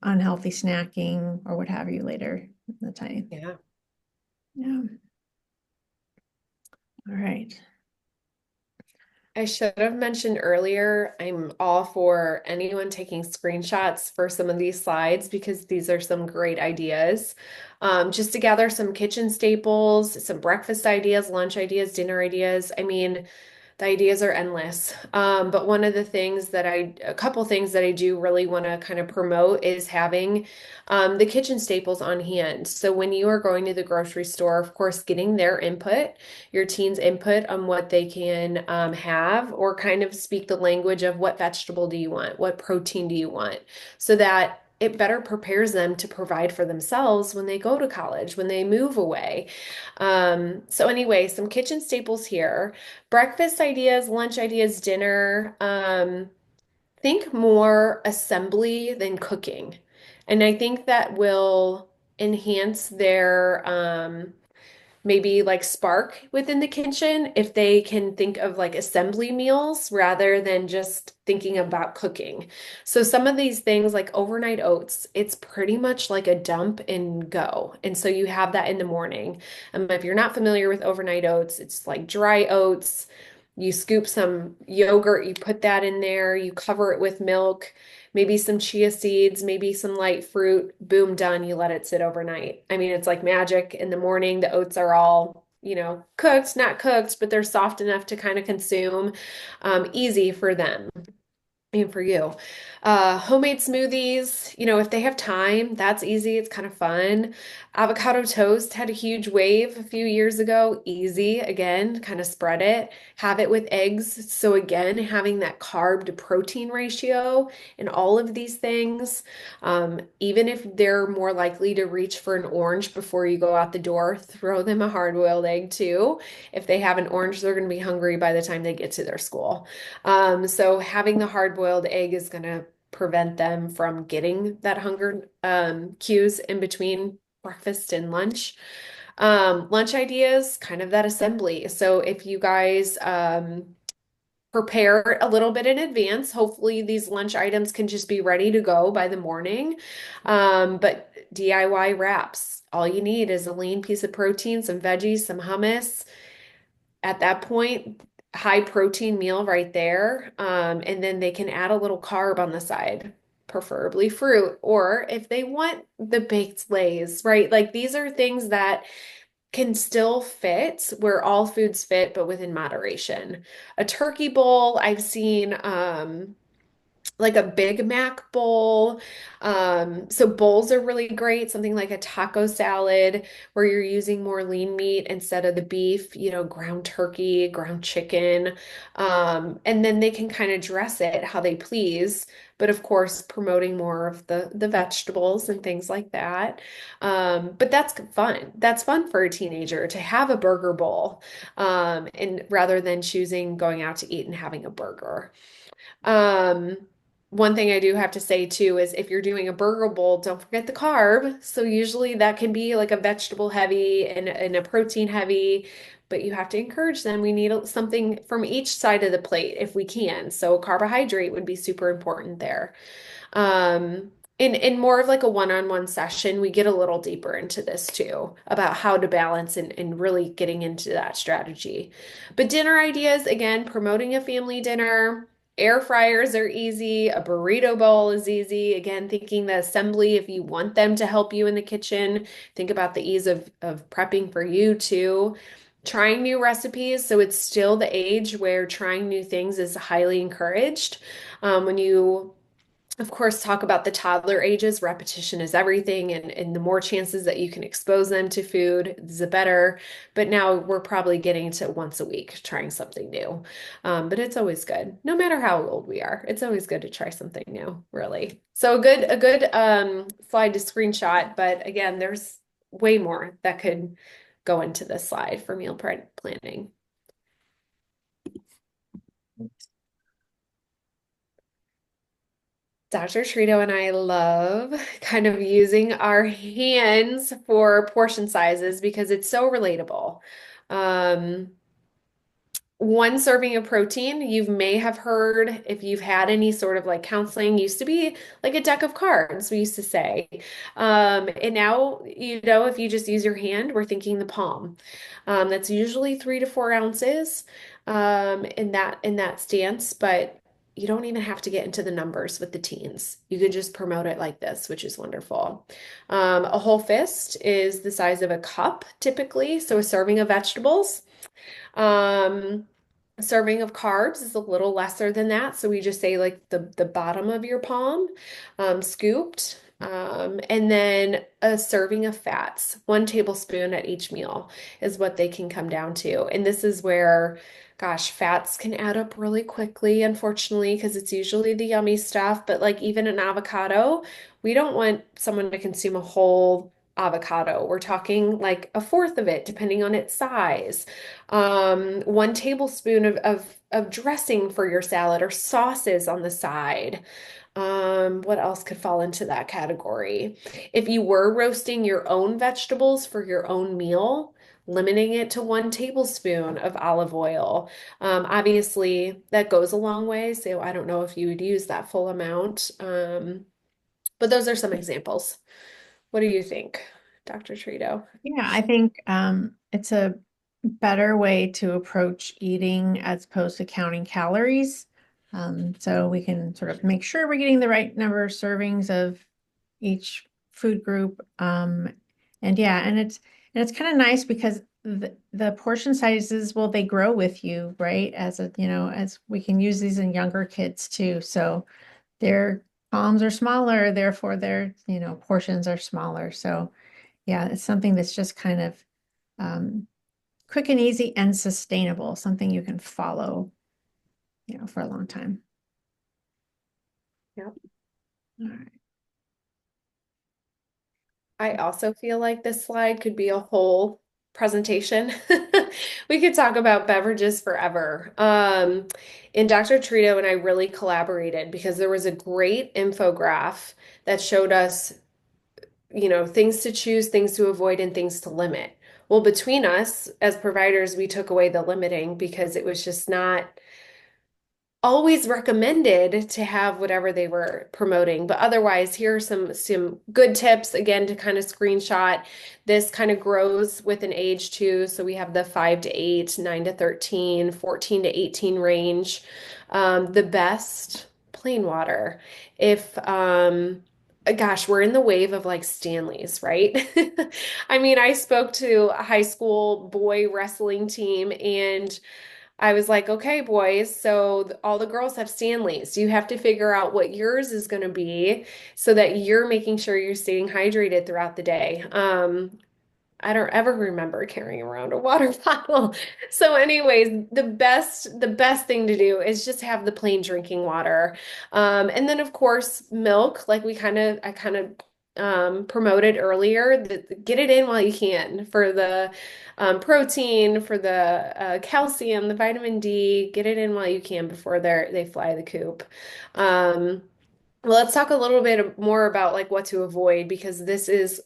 unhealthy snacking or what have you later in the time. Yeah. Yeah. All right. I should have mentioned earlier, I'm all for anyone taking screenshots for some of these slides because these are some great ideas. Just to gather some kitchen staples, some breakfast ideas, lunch ideas, dinner ideas. I mean, the ideas are endless. But one of the things a couple things that I do really want to kind of promote is having the kitchen staples on hand. So when you are going to the grocery store, of course, getting their input, your team's input on what they can have, or kind of speak the language of what vegetable do you want? What protein do you want? So that it better prepares them to provide for themselves when they go to college, when they move away. So anyway, some kitchen staples here. Breakfast ideas, lunch ideas, dinner. Think more assembly than cooking. And I think that will enhance their maybe like spark within the kitchen if they can think of like assembly meals rather than just thinking about cooking. So some of these things like overnight oats, it's pretty much like a dump and go. And so you have that in the morning. If you're not familiar with overnight oats, it's like dry oats. You scoop some yogurt, you put that in there, you cover it with milk, maybe some chia seeds, maybe some light fruit, boom, done. You let it sit overnight. I mean, it's like magic. In the morning, the oats are all, cooked, not cooked, but they're soft enough to kind of consume, easy for them and for you. Homemade smoothies, if they have time, that's easy. It's kind of fun. Avocado toast had a huge wave a few years ago. Easy, again, kind of spread it. Have it with eggs. So again, having that carb to protein ratio in all of these things, even if they're more likely to reach for an orange before you go out the door, throw them a hard-boiled egg too. If they have an orange, they're going to be hungry by the time they get to their school. So having the hard-boiled egg is going to prevent them from getting that hunger cues in between breakfast and lunch. Lunch ideas, kind of that assembly. So if you guys prepare a little bit in advance, hopefully these lunch items can just be ready to go by the morning. But DIY wraps, all you need is a lean piece of protein, some veggies, some hummus. At that point, high protein meal right there. And then they can add a little carb on the side, preferably fruit, or if they want the baked lays, right? Like these are things that can still fit where all foods fit, but within moderation. A turkey bowl, I've seen like a Big Mac bowl. So bowls are really great. Something like a taco salad where you're using more lean meat instead of the beef, ground turkey, ground chicken. And then they can kind of dress it how they please, but of course promoting more of the vegetables and things like that. But that's fun. That's fun for a teenager to have a burger bowl, and rather than choosing going out to eat and having a burger. Um, One thing I do have to say too is if you're doing a burger bowl, don't forget the carb. So usually that can be like a vegetable heavy and a protein heavy, but you have to encourage them. We need something from each side of the plate if we can. So carbohydrate would be super important there. Um, in more of like a one-on-one session, we get a little deeper into this too, about how to balance and really getting into that strategy. But dinner ideas, again, promoting a family dinner. Air fryers are easy. A burrito bowl is easy. Again, thinking the assembly, if you want them to help you in the kitchen, think about the ease of prepping for you too. Trying new recipes. So it's still the age where trying new things is highly encouraged. When you of course, talk about the toddler ages. Repetition is everything, and the more chances that you can expose them to food, the better. But now we're probably getting to once a week trying something new. But it's always good, no matter how old we are. It's always good to try something new, really. So a good slide to screenshot. But again, there's way more that could go into this slide for meal planning. Dr. Tritto and I love kind of using our hands for portion sizes because it's so relatable. Um, one serving of protein, you may have heard if you've had any sort of like counseling, used to be like a deck of cards, we used to say. And now, if you just use your hand, we're thinking the palm. That's usually 3 to 4 ounces in that stance, but you don't even have to get into the numbers with the teens. You could just promote it like this, which is wonderful. A whole fist is the size of a cup typically, so a serving of vegetables. Um, a serving of carbs is a little lesser than that. So we just say like the bottom of your palm, scooped. And then a serving of fats, 1 tablespoon at each meal is what they can come down to. And this is where, gosh, fats can add up really quickly, unfortunately, because it's usually the yummy stuff. But like even an avocado, we don't want someone to consume a whole avocado. We're talking like a fourth of it, depending on its size. 1 tablespoon of dressing for your salad or sauces on the side. What else could fall into that category? If you were roasting your own vegetables for your own meal, limiting it to 1 tablespoon of olive oil. Obviously, that goes a long way, so I don't know if you would use that full amount. But those are some examples. What do you think, Dr. Trito? Yeah, I think it's a better way to approach eating as opposed to counting calories. So we can sort of make sure we're getting the right number of servings of each food group. And yeah, and it's kind of nice because the portion sizes, well, they grow with you, right? As we can use these in younger kids too. So their palms are smaller, therefore their, portions are smaller. So yeah, it's something that's just kind of um, quick and easy and sustainable, something you can follow, for a long time. Yep. All right. I also feel like this slide could be a whole presentation. We could talk about beverages forever. And Dr. Trito and I really collaborated because there was a great infograph that showed us, things to choose, things to avoid, and things to limit. Well, between us as providers, we took away the limiting because it was just not always recommended to have whatever they were promoting. But otherwise, here are some good tips again to kind of screenshot. This kind of grows with an age too. So we have the 5 to 8, 9 to 13, 14 to 18 range. The best plain water. If gosh, we're in the wave of like Stanleys, right? I mean, I spoke to a high school boy wrestling team and I was like, okay, boys, so all the girls have Stanleys. You have to figure out what yours is going to be so that you're making sure you're staying hydrated throughout the day. I don't ever remember carrying around a water bottle. So anyways, the best thing to do is just have the plain drinking water. And then of course, milk, like I kind of promoted earlier, get it in while you can for the protein, for the calcium, the vitamin D, get it in while you can before they fly the coop. Um, well, let's talk a little bit more about like what to avoid because this is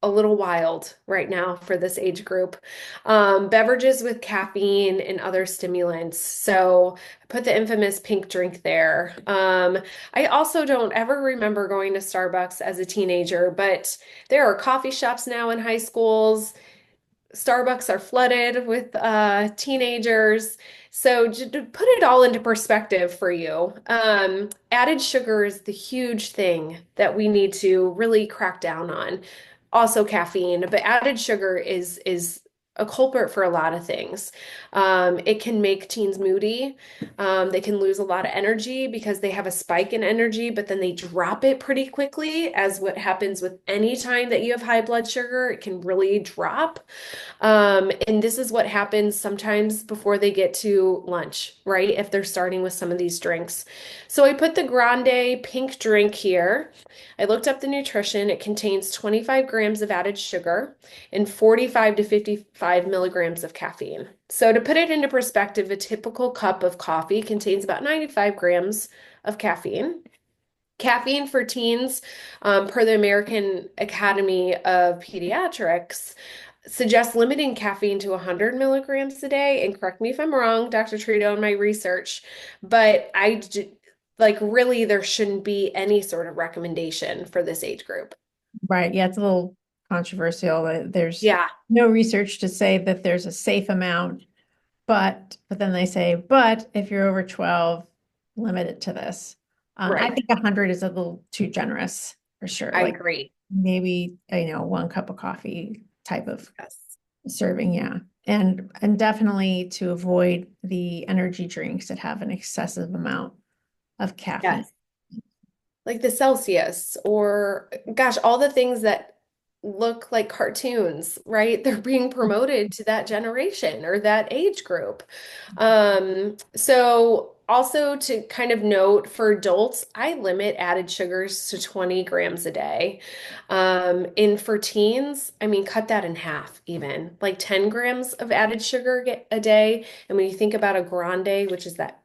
a little wild right now for this age group. Beverages with caffeine and other stimulants. So I put the infamous pink drink there. I also don't ever remember going to Starbucks as a teenager, but there are coffee shops now in high schools. Starbucks are flooded with teenagers. So to put it all into perspective for you, added sugar is the huge thing that we need to really crack down on. Also caffeine, but added sugar is a culprit for a lot of things. It can make teens moody. They can lose a lot of energy because they have a spike in energy, but then they drop it pretty quickly, as what happens with any time that you have high blood sugar, it can really drop. And this is what happens sometimes before they get to lunch, right? If they're starting with some of these drinks. So I put the Grande pink drink here. I looked up the nutrition. It contains 25 grams of added sugar and 45 to 55 milligrams of caffeine. So to put it into perspective, a typical cup of coffee contains about 95 grams of caffeine. Caffeine for teens, per the American Academy of Pediatrics, suggests limiting caffeine to 100 milligrams a day. And correct me if I'm wrong, Dr. Tritto, in my research, but like really there shouldn't be any sort of recommendation for this age group. Right. Yeah, it's a little controversial. There's Yeah, no research to say that there's a safe amount, but then they say, but if you're over 12, limit it to this. I right. think 100 is a little too generous for sure. I Like agree. maybe, one cup of coffee type of Yes. serving, yeah. And definitely to avoid the energy drinks that have an excessive amount of caffeine. Yes. Like the Celsius or gosh, all the things that look like cartoons, right? They're being promoted to that generation or that age group. So also to kind of note for adults, I limit added sugars to 20 grams a day. And for teens, I mean, cut that in half even, like 10 grams of added sugar a day. And when you think about a grande, which is that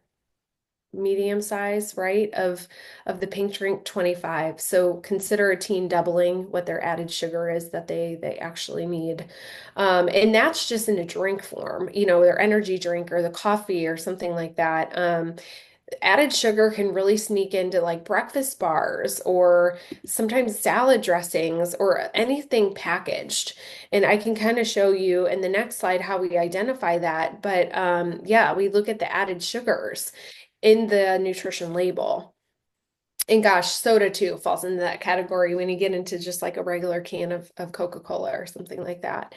medium size, right, of the pink drink, 25. So consider a teen doubling what their added sugar is that they actually need. And that's just in a drink form, their energy drink or the coffee or something like that. Added sugar can really sneak into like breakfast bars or sometimes salad dressings or anything packaged. And I can kind of show you in the next slide how we identify that. But yeah, we look at the added sugars in the nutrition label. And gosh, soda too falls into that category when you get into just like a regular can of Coca-Cola or something like that.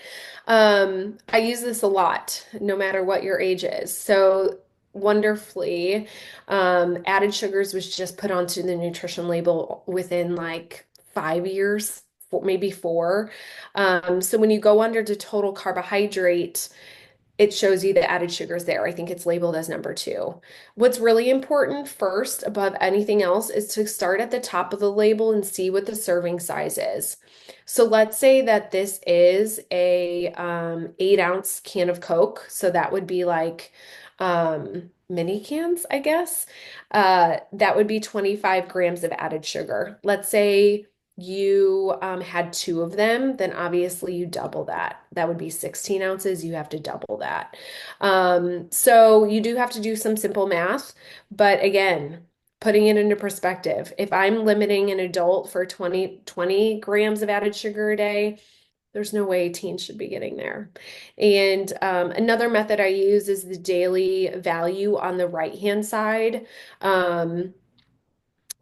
I use this a lot, no matter what your age is. So wonderfully, added sugars was just put onto the nutrition label within like 5 years, maybe four. So when you go under the total carbohydrate, it shows you the added sugars there. I think it's labeled as number two. What's really important first, above anything else, is to start at the top of the label and see what the serving size is. So let's say that this is a 8-ounce can of Coke. So that would be like mini cans, I guess. That would be 25 grams of added sugar. Let's say you had two of them, then obviously you double that. That would be 16 ounces. You have to double that. So you do have to do some simple math. But again, putting it into perspective, if I'm limiting an adult for 20 grams of added sugar a day, there's no way teens should be getting there. And another method I use is the daily value on the right-hand side.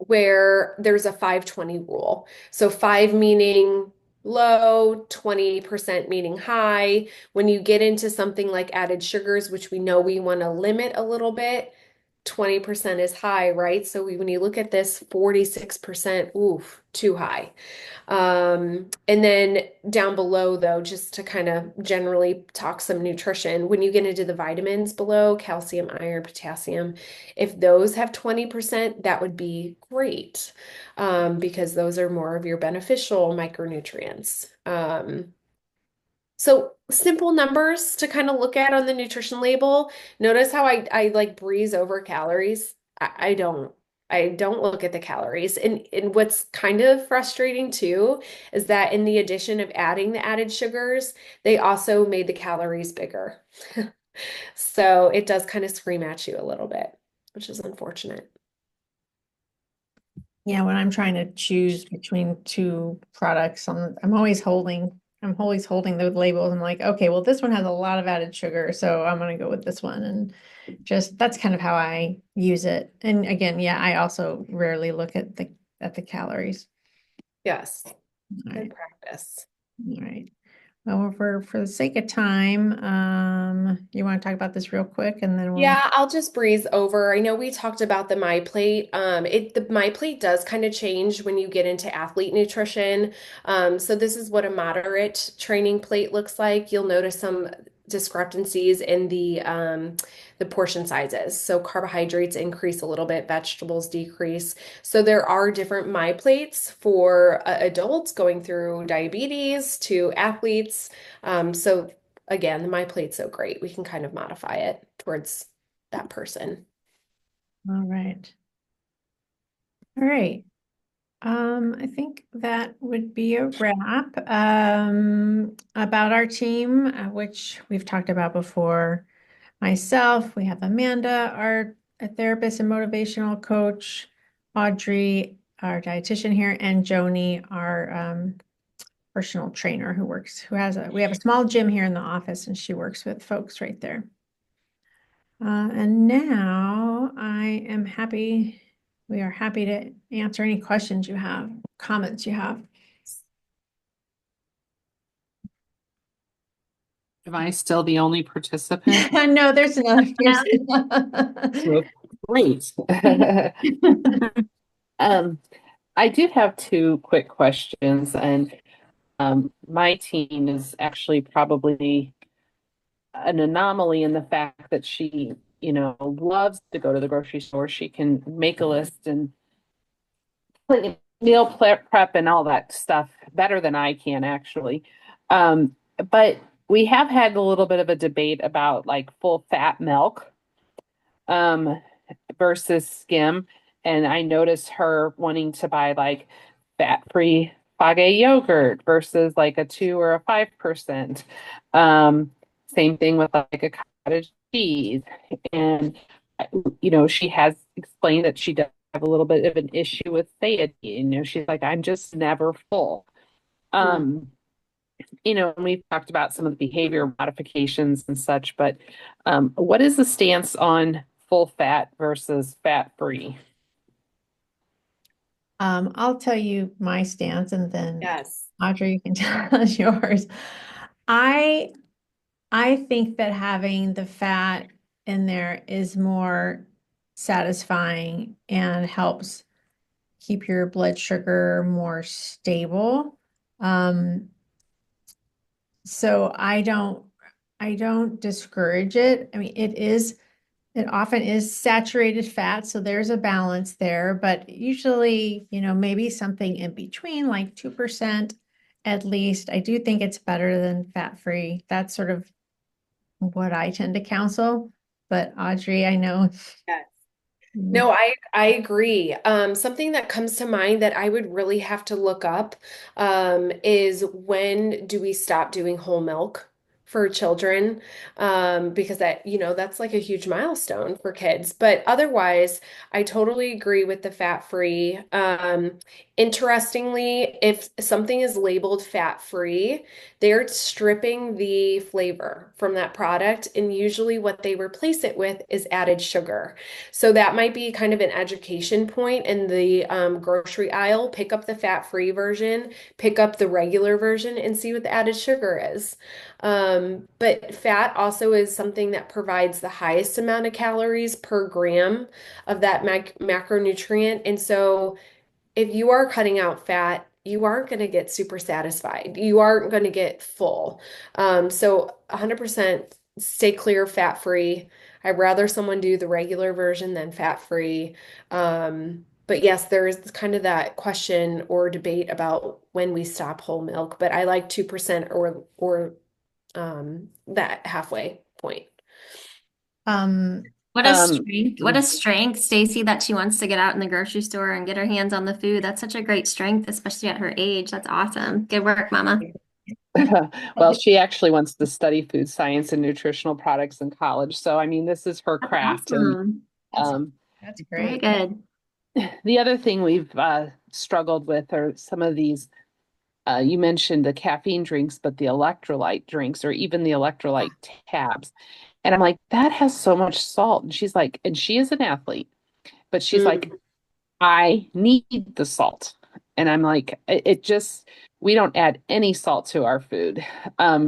Where there's a 5-20 rule. So 5 meaning low, 20% meaning high. When you get into something like added sugars, which we know we want to limit a little bit, 20% is high, right? So when you look at this, 46%, oof, too high. And then down below, though, just to kind of generally talk some nutrition, when you get into the vitamins below, calcium, iron, potassium, if those have 20%, that would be great, because those are more of your beneficial micronutrients. So simple numbers to kind of look at on the nutrition label. Notice how I like breeze over calories. I don't. I don't look at the calories. And what's kind of frustrating too is that in the addition of adding the added sugars, they also made the calories bigger. So it does kind of scream at you a little bit, which is unfortunate. Yeah, when I'm trying to choose between two products, I'm always holding the labels. I'm like, okay, well, this one has a lot of added sugar, so I'm gonna go with this one. And just that's kind of how I use it. And again, yeah, I also rarely look at the calories. Yes, All good right, practice. all right. Well, for the sake of time, you want to talk about this real quick and then we'll. Yeah, I'll just breeze over. I know we talked about the My Plate. The My Plate does kind of change when you get into athlete nutrition. So this is what a moderate training plate looks like. You'll notice some discrepancies in the portion sizes. So carbohydrates increase a little bit, vegetables decrease. So there are different My Plates for adults going through diabetes to athletes. So again, the My Plate's so great. We can kind of modify it towards that person. All right. All right. I think that would be a wrap about our team, which we've talked about before. Myself, we have Amanda, our a therapist and motivational coach, Audrey, our dietitian here, and Joni, our personal trainer we have a small gym here in the office and she works with folks right there. And now we are happy to answer any questions you have, comments you have. Am I still the only participant? No, there's another. Great. I do have two quick questions, and my teen is actually probably an anomaly in the fact that she, loves to go to the grocery store. She can make a list and meal prep and all that stuff better than I can actually. But we have had a little bit of a debate about like full fat milk um, versus skim. And I noticed her wanting to buy like fat-free Fage yogurt versus like a 2 or a 5%. Same thing with like a cottage cheese. And, she has explained that she does have a little bit of an issue with satiety. She's like, I'm just never full. Um, and we've talked about some of the behavior modifications and such, but what is the stance on full fat versus fat free? I'll tell you my stance and then Yes. Audrey, you can tell us yours. I I think that having the fat in there is more satisfying and helps keep your blood sugar more stable. Um, so I don't discourage it. I mean, it often is saturated fat, so there's a balance there, but usually, maybe something in between, like 2% at least. I do think it's better than fat-free. That's sort of what I tend to counsel. But Audrey, I know. Yes. No, I agree. Something that comes to mind that I would really have to look up is when do we stop doing whole milk for children? Because that's like a huge milestone for kids. But otherwise, I totally agree with the fat-free. Interestingly, if something is labeled fat-free, they're stripping the flavor from that product, and usually what they replace it with is added sugar. So that might be kind of an education point in the grocery aisle. Pick up the fat-free version, pick up the regular version, and see what the added sugar is. But fat also is something that provides the highest amount of calories per gram of that macronutrient. And so if you are cutting out fat, you aren't going to get super satisfied. You aren't going to get full. So 100% stay clear of fat-free. I'd rather someone do the regular version than fat-free. But yes, there is kind of that question or debate about when we stop whole milk, but I like 2% or that halfway point. Um, What a Um, strength. What a strength, Stacy, that she wants to get out in the grocery store and get her hands on the food. That's such a great strength, especially at her age. That's awesome. Good work, Mama. well, she actually wants to study food science and nutritional products in college. So, I mean, this is her That's craft. And awesome. um, that's Very great. good. the other thing we've struggled with are some of these. You mentioned the caffeine drinks, but the electrolyte drinks or even the electrolyte tabs. And I'm like, that has so much salt. And she's like, and she is an athlete, but she's like, Mm. I need the salt. And I'm like, it just, we don't add any salt to our food.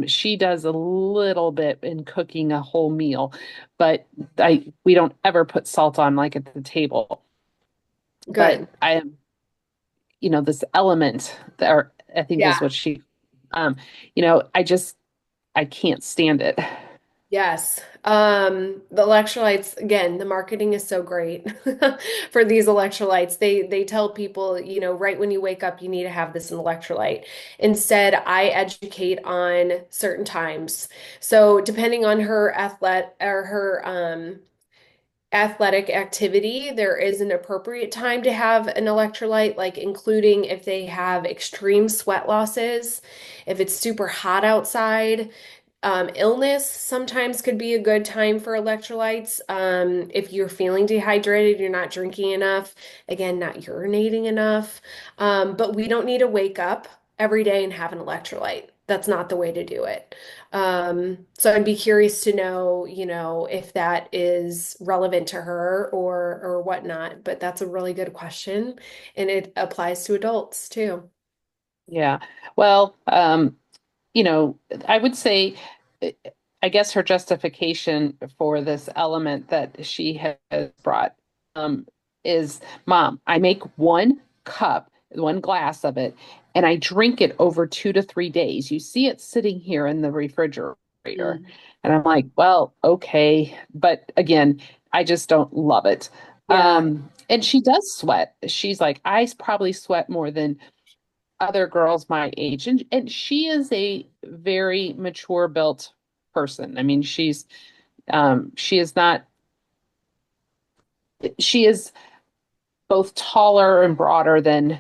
She does a little bit in cooking a whole meal, but we don't ever put salt on like at the table. But Good. I am, this element that, or I think Yeah. is what um, I can't stand it. Yes. The electrolytes, again, the marketing is so great for these electrolytes. They tell people, right when you wake up, you need to have this electrolyte. Instead, I educate on certain times. So depending on her athletic activity, there is an appropriate time to have an electrolyte, like including if they have extreme sweat losses, if it's super hot outside. Illness sometimes could be a good time for electrolytes. If you're feeling dehydrated, you're not drinking enough, again, not urinating enough. But we don't need to wake up every day and have an electrolyte. That's not the way to do it. So I'd be curious to know, if that is relevant to her or whatnot. But that's a really good question, and it applies to adults too. Yeah. Well, you know, I would say, uh, I guess her justification for this element that she has brought um, is, Mom, I make 1 cup, 1 glass of it, and I drink it over 2 to 3 days. You see it sitting here in the refrigerator. Mm. And I'm like, well, okay. But again, I just don't love it. Yeah. And she does sweat. She's like, I probably sweat more than other girls my age, and she is a very mature built person. I mean, she is not, she is both taller and broader than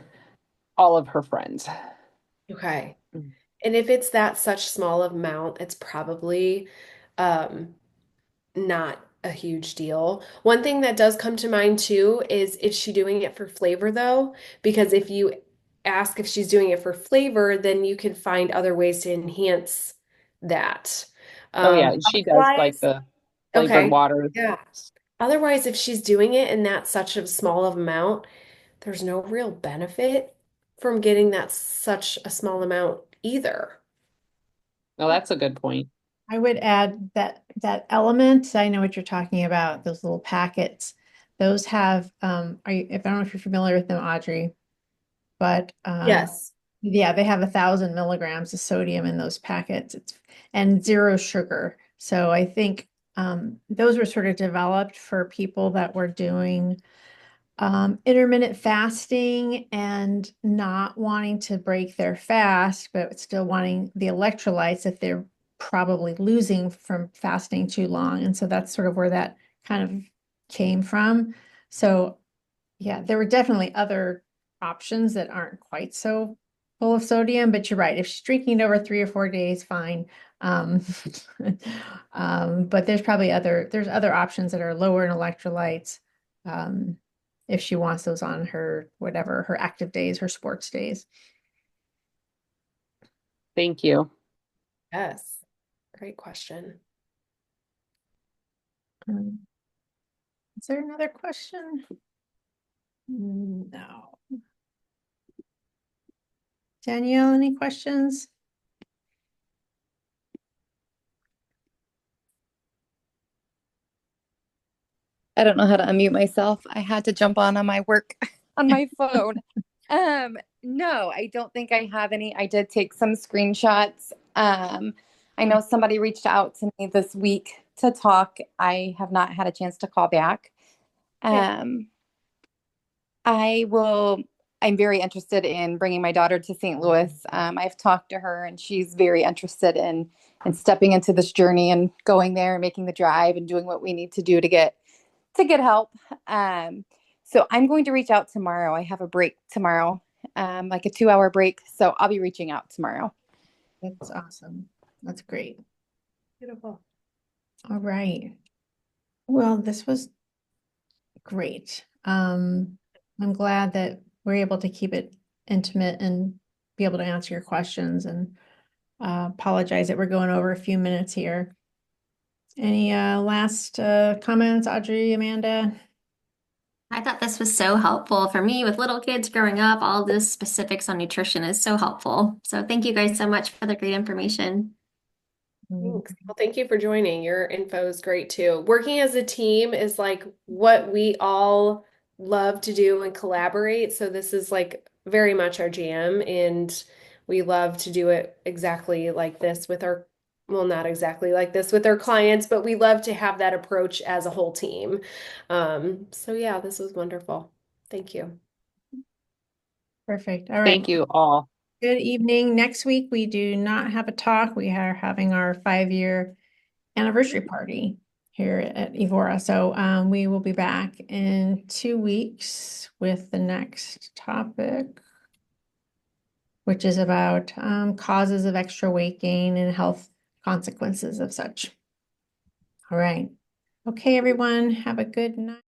all of her friends. Okay. And if it's that such small amount, it's probably um, not a huge deal. One thing that does come to mind too is she doing it for flavor though? Because if you ask if she's doing it for flavor, then you can find other ways to enhance that. Oh yeah, she does like Otherwise, the flavored okay. water. Yeah. Otherwise, if she's doing it in that such a small of amount, there's no real benefit from getting that such a small amount either. Oh, that's a good point. I would add that element. I know what you're talking about, those little packets. Those have if I don't know if you're familiar with them, Audrey, but Yes. yeah, they have 1,000 milligrams of sodium in those packets. And zero sugar. So I think those were sort of developed for people that were doing intermittent fasting and not wanting to break their fast, but still wanting the electrolytes that they're probably losing from fasting too long. And so that's sort of where that kind of came from. So yeah, there were definitely other options that aren't quite so full of sodium, but you're right. If she's drinking it over 3 or 4 days, fine. Um, but there's other options that are lower in electrolytes. Um, if she wants those on her, whatever, her active days, her sports days. Thank you. Yes. Great question. Um, is there another question? No. Danielle, any questions? I don't know how to unmute myself. I had to jump on my work on my phone. No, I don't think I have any. I did take some screenshots. I know somebody reached out to me this week to talk. I have not had a chance to call back. Um, I will, I'm very interested in bringing my daughter to St. Louis. I've talked to her and she's very interested in stepping into this journey and going there and making the drive and doing what we need to do to get help. So I'm going to reach out tomorrow. I have a break tomorrow, like a 2 hour break. So I'll be reaching out tomorrow. That's awesome. That's great. Beautiful. All right. Well, this was great. I'm glad that we're able to keep it intimate and be able to answer your questions, and apologize that we're going over a few minutes here. Any last comments, Audrey, Amanda? I thought this this was so helpful for me with little kids growing up. All this specifics on nutrition is so helpful. So thank you guys so much for the great information. Thanks. Well, thank you for joining. Your info is great too. Working as a team is like what we all love to do and collaborate. So this is like very much our jam, and we love to do it exactly like this with our, well, not exactly like this with our clients, but we love to have that approach as a whole team. So yeah, this was wonderful. Thank you. Perfect. All right. Thank you all. Good evening. Next week, we do not have a talk. We are having our 5-year anniversary party here at Evora. So we will be back in 2 weeks with the next topic, which is about causes of extra weight gain and health consequences of such. All right. Okay, everyone, have a good night.